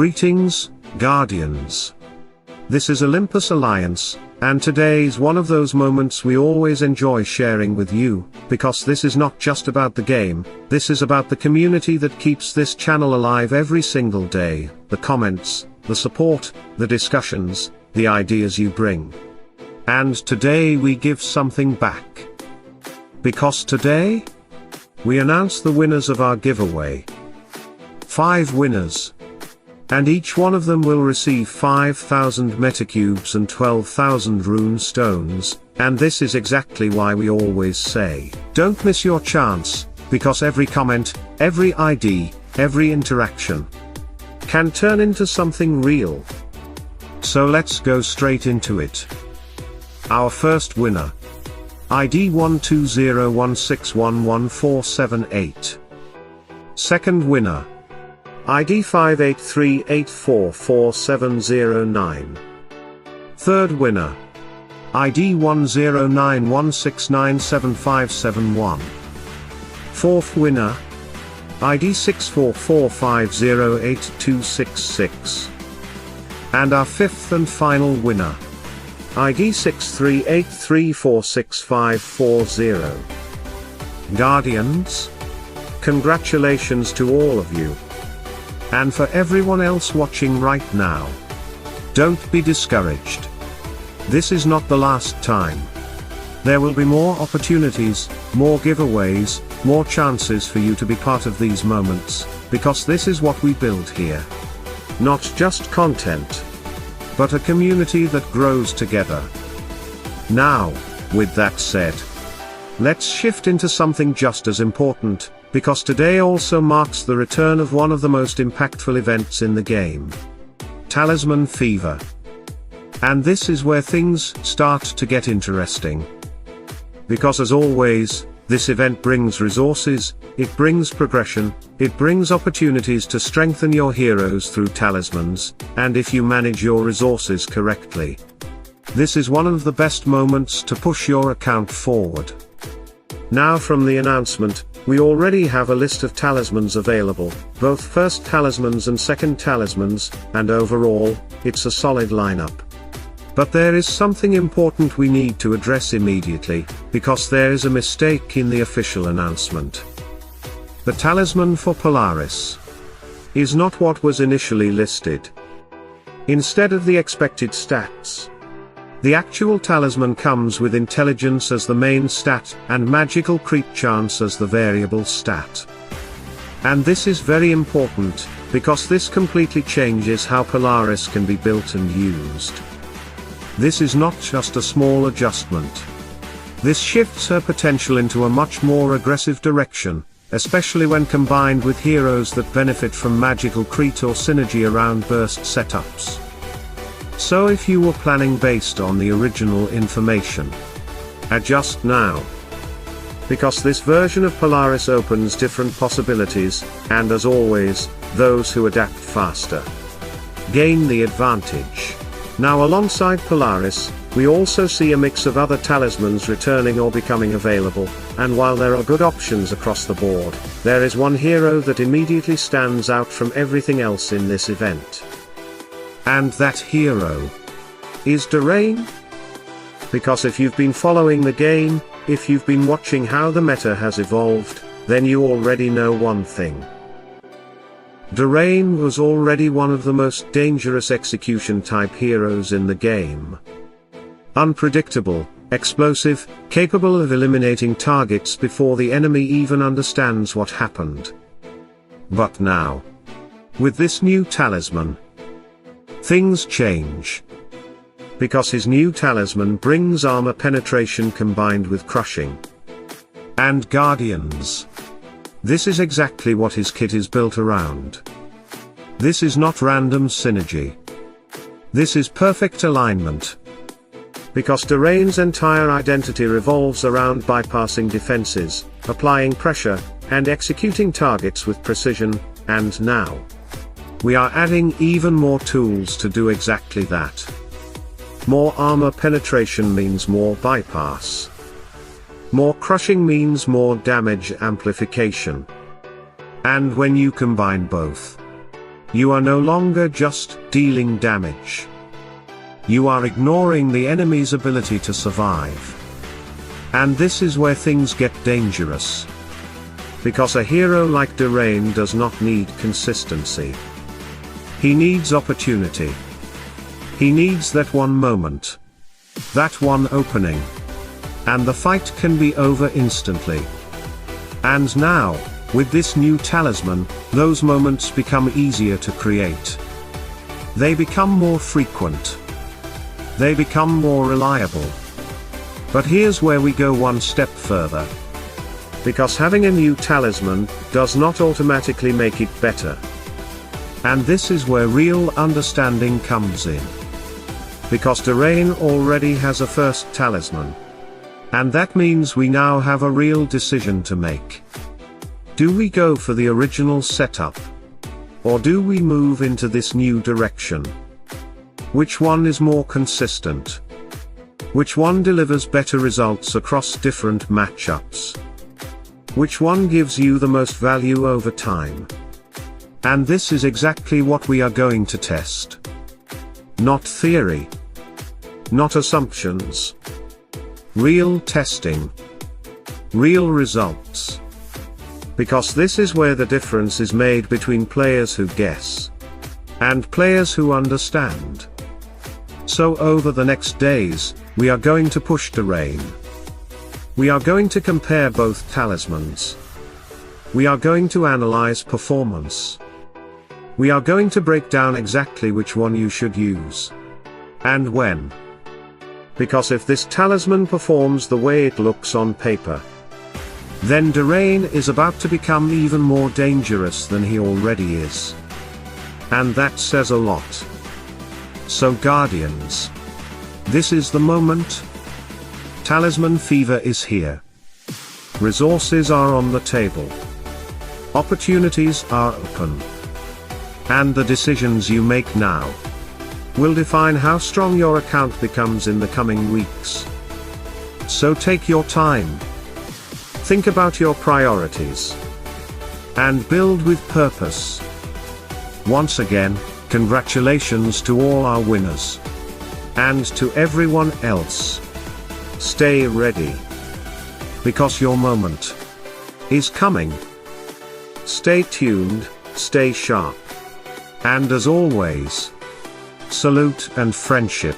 Greetings, Guardians. This is Olympus Alliance, and today's one of those moments we always enjoy sharing with you, because this is not just about the game, this is about the community that keeps this channel alive every single day, the comments, the support, the discussions, the ideas you bring. And today we give something back. Because today, we announce the winners of our giveaway. 5 winners. And each one of them will receive 5,000 Metacubes and 12,000 Rune Stones, and this is exactly why we always say, don't miss your chance, because every comment, every ID, every interaction can turn into something real. So let's go straight into it. Our first winner. ID 12016111478. Second winner. ID 583844709. Third winner. ID 10916975571. Fourth winner. ID 644508266. And our fifth and final winner. ID 638346540. Guardians, congratulations to all of you. And for everyone else watching right now, don't be discouraged. This is not the last time. There will be more opportunities, more giveaways, more chances for you to be part of these moments, because this is what we build here. Not just content, but a community that grows together. Now, with that said, let's shift into something just as important, because today also marks the return of one of the most impactful events in the game. Talisman Fever. And this is where things start to get interesting. Because as always, this event brings resources, it brings progression, it brings opportunities to strengthen your heroes through talismans, and if you manage your resources correctly, this is one of the best moments to push your account forward. Now from the announcement, we already have a list of talismans available, both first talismans and second talismans, and overall, it's a solid lineup. But there is something important we need to address immediately, because there is a mistake in the official announcement. The talisman for Polaris is not what was initially listed. Instead of the expected stats, the actual talisman comes with intelligence as the main stat, and magical creep chance as the variable stat. And this is very important, because this completely changes how Polaris can be built and used. This is not just a small adjustment. This shifts her potential into a much more aggressive direction, especially when combined with heroes that benefit from magical crit or synergy around burst setups. So if you were planning based on the original information, adjust now. Because this version of Polaris opens different possibilities, and as always, those who adapt faster gain the advantage. Now alongside Polaris, we also see a mix of other talismans returning or becoming available, and while there are good options across the board, there is one hero that immediately stands out from everything else in this event. And that hero is Drayne. Because if you've been following the game, if you've been watching how the meta has evolved, then you already know one thing. Drayne was already one of the most dangerous execution type heroes in the game. Unpredictable, explosive, capable of eliminating targets before the enemy even understands what happened. But now, with this new talisman, things change. Because his new talisman brings armor penetration combined with crushing. And Guardians, this is exactly what his kit is built around. This is not random synergy. This is perfect alignment. Because Drayne's entire identity revolves around bypassing defenses, applying pressure, and executing targets with precision, and now we are adding even more tools to do exactly that. More armor penetration means more bypass. More crushing means more damage amplification. And when you combine both, You are no longer just dealing damage. You are ignoring the enemy's ability to survive. And this is where things get dangerous. Because a hero like Drayne does not need consistency. He needs opportunity. He needs that one moment. That one opening. And the fight can be over instantly. And now, with this new talisman, those moments become easier to create. They become more frequent. They become more reliable. But here's where we go one step further. Because having a new talisman does not automatically make it better. And this is where real understanding comes in. Because Drayne already has a first talisman. And that means we now have a real decision to make. Do we go for the original setup? Or do we move into this new direction? Which one is more consistent? Which one delivers better results across different matchups? Which one gives you the most value over time? And this is exactly what we are going to test. Not theory. Not assumptions. Real testing. Real results. Because this is where the difference is made between players who guess and players who understand. So over the next days, we are going to push Drayne. We are going to compare both talismans. We are going to analyze performance. We are going to break down exactly which one you should use. And when. Because if this talisman performs the way it looks on paper, then Drayne is about to become even more dangerous than he already is. And that says a lot. So Guardians, this is the moment. Talisman Fever is here. Resources are on the table. Opportunities are open. And the decisions you make now will define how strong your account becomes in the coming weeks. So take your time. Think about your priorities. And build with purpose. Once again, congratulations to all our winners. And to everyone else. Stay ready. Because your moment is coming. Stay tuned, stay sharp. And as always, salute and friendship.